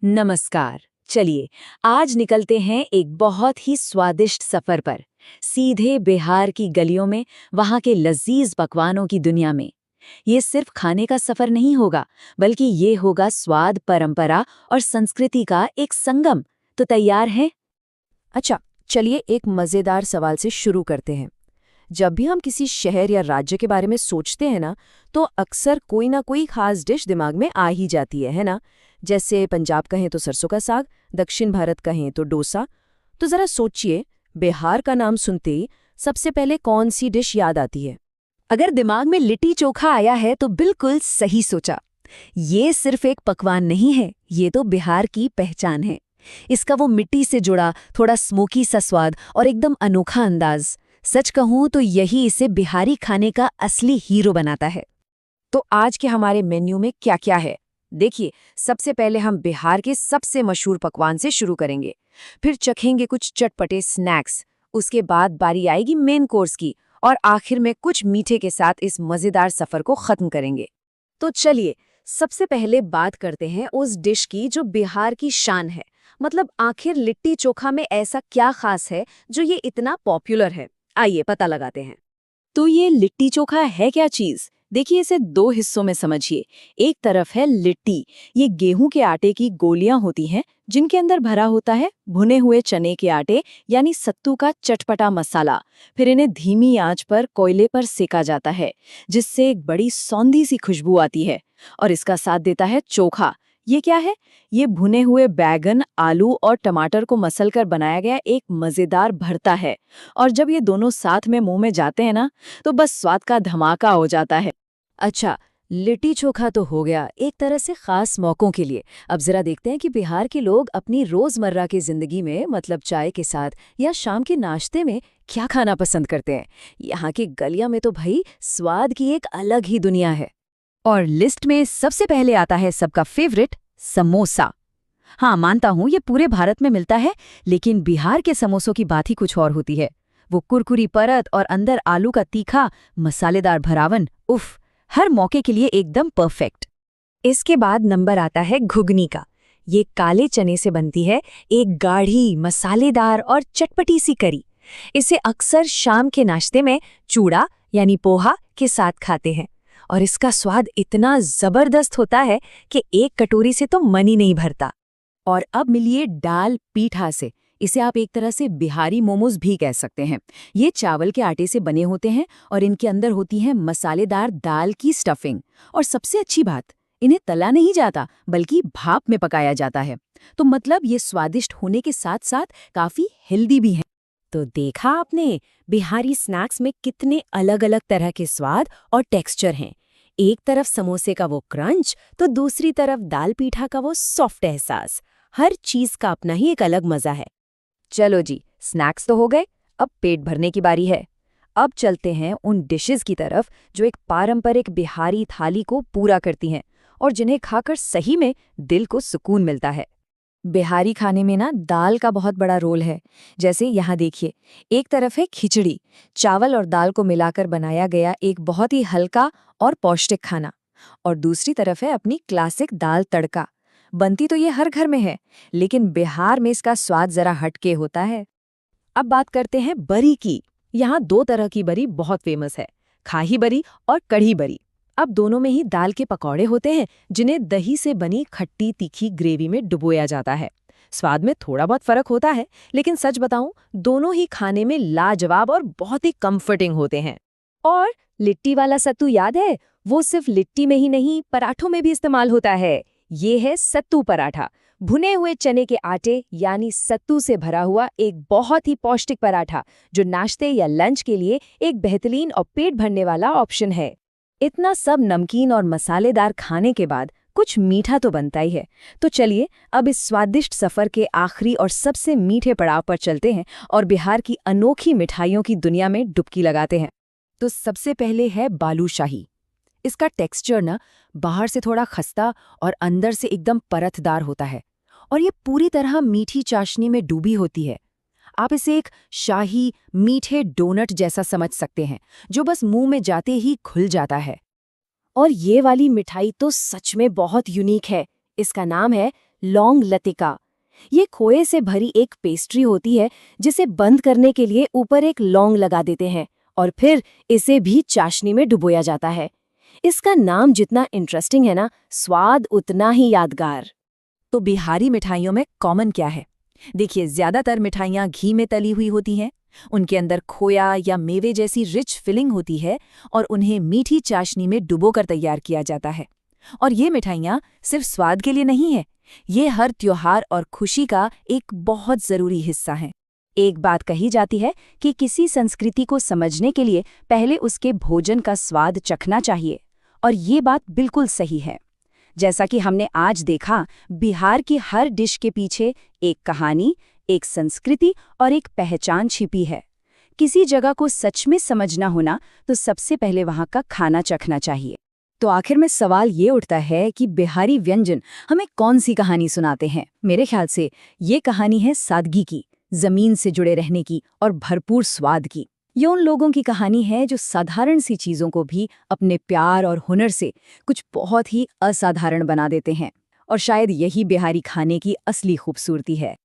नमस्कार। चलिए आज निकलते हैं एक बहुत ही स्वादिष्ट सफर पर, सीधे बिहार की गलियों में, वहाँ के लजीज पकवानों की दुनिया में। ये सिर्फ खाने का सफर नहीं होगा, बल्कि ये होगा स्वाद, परंपरा और संस्कृति का एक संगम। तो तैयार हैं? अच्छा, चलिए एक मज़ेदार सवाल से शुरू करते हैं। जब भी हम किसी शहर या राज्य के बारे में सोचते हैं ना, तो अक्सर कोई ना कोई खास डिश दिमाग में आ ही जाती है ना? जैसे पंजाब कहें तो सरसों का साग, दक्षिण भारत कहें तो डोसा। तो ज़रा सोचिए, बिहार का नाम सुनते ही सबसे पहले कौन सी डिश याद आती है? अगर दिमाग में लिट्टी चोखा आया है तो बिल्कुल सही सोचा। ये सिर्फ एक पकवान नहीं है, ये तो बिहार की पहचान है। इसका वो मिट्टी से जुड़ा थोड़ा स्मोकी सा स्वाद और एकदम अनोखा अंदाज, सच कहूं तो यही इसे बिहारी खाने का असली हीरो बनाता है। तो आज के हमारे मेन्यू में क्या क्या है? देखिए, सबसे पहले हम बिहार के सबसे मशहूर पकवान से शुरू करेंगे। फिर चखेंगे कुछ चटपटे स्नैक्स। उसके बाद बारी आएगी मेन कोर्स की, और आखिर में कुछ मीठे के साथ इस मज़ेदार सफ़र को ख़त्म करेंगे। तो चलिए, सबसे पहले बात करते हैं उस डिश की जो बिहार की शान है। मतलब आखिर लिट्टी चोखा में ऐसा क्या खास है जो ये इतना पॉपुलर है? आइए पता लगाते हैं। तो ये लिट्टी चोखा है क्या चीज? देखिए, इसे दो हिस्सों में समझिए। एक तरफ है लिट्टी। ये गेहूं के आटे की गोलियां होती हैं जिनके अंदर भरा होता है भुने हुए चने के आटे यानी सत्तू का चटपटा मसाला। फिर इन्हें धीमी आंच पर कोयले पर सेका जाता है, जिससे एक बड़ी सौंधी सी खुशबू आती है। और इसका साथ देता है चोखा। ये क्या है? ये भुने हुए बैगन, आलू और टमाटर को मसलकर बनाया गया एक मजेदार भरता है। और जब ये दोनों साथ में मुंह में जाते हैं ना, तो बस स्वाद का धमाका हो जाता है। अच्छा, लिट्टी चोखा तो हो गया एक तरह से खास मौकों के लिए। अब जरा देखते हैं कि बिहार के लोग अपनी रोजमर्रा की जिंदगी में, मतलब चाय के साथ या शाम के नाश्ते में, क्या खाना पसंद करते हैं। यहाँ की गलियां में तो भाई स्वाद की एक अलग ही दुनिया है। और लिस्ट में सबसे पहले आता है सबका फेवरेट, समोसा। हाँ, मानता हूँ ये पूरे भारत में मिलता है, लेकिन बिहार के समोसों की बात ही कुछ और होती है। वो कुरकुरी परत और अंदर आलू का तीखा मसालेदार भरावन, उफ, हर मौके के लिए एकदम परफेक्ट। इसके बाद नंबर आता है घुगनी का। ये काले चने से बनती है एक गाढ़ी, मसालेदार और चटपटी सी करी। इसे अक्सर शाम के नाश्ते में चूड़ा यानी पोहा के साथ खाते हैं। और इसका स्वाद इतना जबरदस्त होता है कि एक कटोरी से तो मन ही नहीं भरता। और अब मिलिए दाल पीठा से। इसे आप एक तरह से बिहारी मोमोज भी कह सकते हैं। ये चावल के आटे से बने होते हैं और इनके अंदर होती है मसालेदार दाल की स्टफिंग। और सबसे अच्छी बात, इन्हें तला नहीं जाता बल्कि भाप में पकाया जाता है। तो मतलब ये स्वादिष्ट होने के साथ साथ काफी हेल्दी भी है। तो देखा आपने, बिहारी स्नैक्स में कितने अलग अलग तरह के स्वाद और टेक्सचर हैं। एक तरफ समोसे का वो क्रंच, तो दूसरी तरफ दाल पीठा का वो सॉफ्ट एहसास। हर चीज का अपना ही एक अलग मजा है। चलो जी, स्नैक्स तो हो गए, अब पेट भरने की बारी है। अब चलते हैं उन डिशेस की तरफ जो एक पारंपरिक बिहारी थाली को पूरा करती हैं और जिन्हें खाकर सही में दिल को सुकून मिलता है। बिहारी खाने में ना दाल का बहुत बड़ा रोल है। जैसे यहाँ देखिए, एक तरफ है खिचड़ी, चावल और दाल को मिलाकर बनाया गया एक बहुत ही हल्का और पौष्टिक खाना। और दूसरी तरफ है अपनी क्लासिक दाल तड़का। बनती तो ये हर घर में है, लेकिन बिहार में इसका स्वाद जरा हटके होता है। अब बात करते हैं बरी की। यहाँ दो तरह की बरी बहुत फेमस है, खाही बरी और कढ़ी बरी। अब दोनों में ही दाल के पकौड़े होते हैं जिन्हें दही से बनी खट्टी तीखी ग्रेवी में डुबोया जाता है। स्वाद में थोड़ा बहुत फर्क होता है, लेकिन सच बताऊं, दोनों ही खाने में लाजवाब और बहुत ही कंफर्टिंग होते हैं। और लिट्टी वाला सत्तू याद है? वो सिर्फ लिट्टी में ही नहीं, पराठों में भी इस्तेमाल होता है। ये है सत्तू पराठा। भुने हुए चने के आटे यानी सत्तू से भरा हुआ एक बहुत ही पौष्टिक पराठा, जो नाश्ते या लंच के लिए एक बेहतरीन और पेट भरने वाला ऑप्शन है। इतना सब नमकीन और मसालेदार खाने के बाद कुछ मीठा तो बनता ही है। तो चलिए अब इस स्वादिष्ट सफर के आखिरी और सबसे मीठे पड़ाव पर चलते हैं और बिहार की अनोखी मिठाइयों की दुनिया में डुबकी लगाते हैं। तो सबसे पहले है बालूशाही। इसका टेक्सचर ना बाहर से थोड़ा खस्ता और अंदर से एकदम परतदार होता है, और ये पूरी तरह मीठी चाशनी में डूबी होती है। आप इसे एक शाही मीठे डोनट जैसा समझ सकते हैं, जो बस मुंह में जाते ही खुल जाता है। और ये वाली मिठाई तो सच में बहुत यूनिक है। इसका नाम है लौंग लतिका। ये खोए से भरी एक पेस्ट्री होती है जिसे बंद करने के लिए ऊपर एक लौंग लगा देते हैं और फिर इसे भी चाशनी में डुबोया जाता है। इसका नाम जितना इंटरेस्टिंग है ना, स्वाद उतना ही यादगार। तो बिहारी मिठाइयों में कॉमन क्या है? देखिए, ज्यादातर मिठाइयाँ घी में तली हुई होती हैं। उनके अंदर खोया या मेवे जैसी रिच फिलिंग होती है और उन्हें मीठी चाशनी में डुबोकर तैयार किया जाता है। और ये मिठाइयाँ सिर्फ स्वाद के लिए नहीं है, ये हर त्योहार और खुशी का एक बहुत जरूरी हिस्सा हैं। एक बात कही जाती है कि किसी संस्कृति को समझने के लिए पहले उसके भोजन का स्वाद चखना चाहिए, और ये बात बिल्कुल सही है। जैसा कि हमने आज देखा, बिहार की हर डिश के पीछे एक कहानी, एक संस्कृति और एक पहचान छिपी है। किसी जगह को सच में समझना होना तो सबसे पहले वहाँ का खाना चखना चाहिए। तो आखिर में सवाल ये उठता है कि बिहारी व्यंजन हमें कौन सी कहानी सुनाते हैं? मेरे ख्याल से ये कहानी है सादगी की, जमीन से जुड़े रहने की और भरपूर स्वाद की। ये उन लोगों की कहानी है जो साधारण सी चीज़ों को भी अपने प्यार और हुनर से कुछ बहुत ही असाधारण बना देते हैं। और शायद यही बिहारी खाने की असली खूबसूरती है।